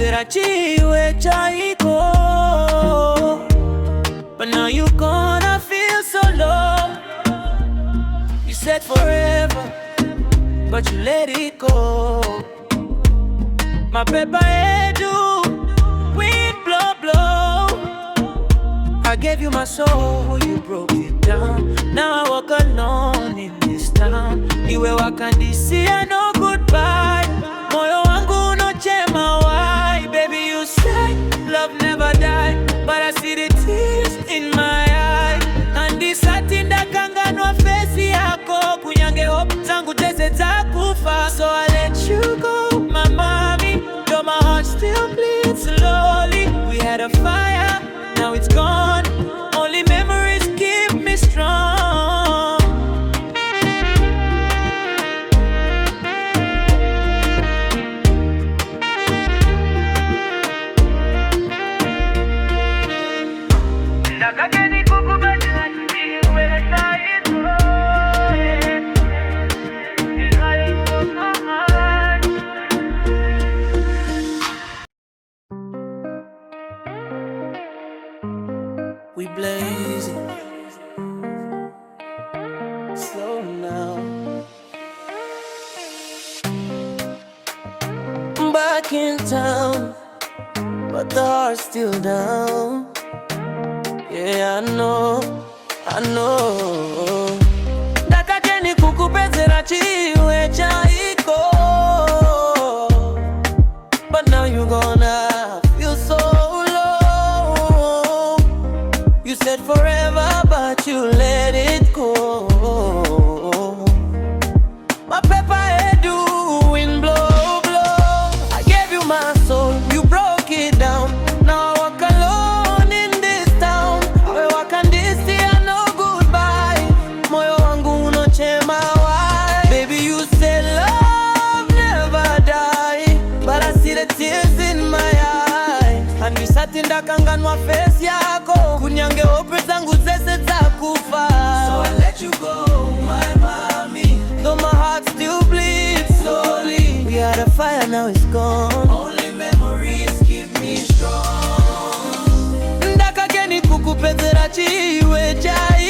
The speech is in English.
kukupezera chiwe chaiko. But now you gonna feel so low. You said forever, but you let it go. My paper headu, wind blow, blow. I gave you my soul, you broke it down. Now I walk alone in this town. Iwe wakandisi, I know goodbye. Moyo wangu no chema why. Baby, you said love never die, but I see the tears in my eyes. And this atinda kanganwa face yako. Kunyange hope zangu tese takufa. So I let you go, my mommy. Though my heart still bleeds slowly. We had a fire, now it's gone. Only memories keep me strong. We blazing slow now. Back in town, but the heart's still down. Yeah, I know. Ndakateni kukupezera chiwe chaiko. But now you gonna feel so low. You said forever, but you let it go. My paper headu, wind blow, blow. I gave you my soul, you broke it down. Now I walk alone in this town. I walk on this sea, I know goodbye. Moyo wangu no chema why. Baby, you said love never die, but I see the tears in my eyes. And you sat in the kanganwa face yako. Kunyange hope zangu zese takufa. So I let you go, my mommy. Though my heart still bleeds slowly. We had a fire, now it's gone. Only memories keep me strong. Ndakageni kukupezera chiwe chai.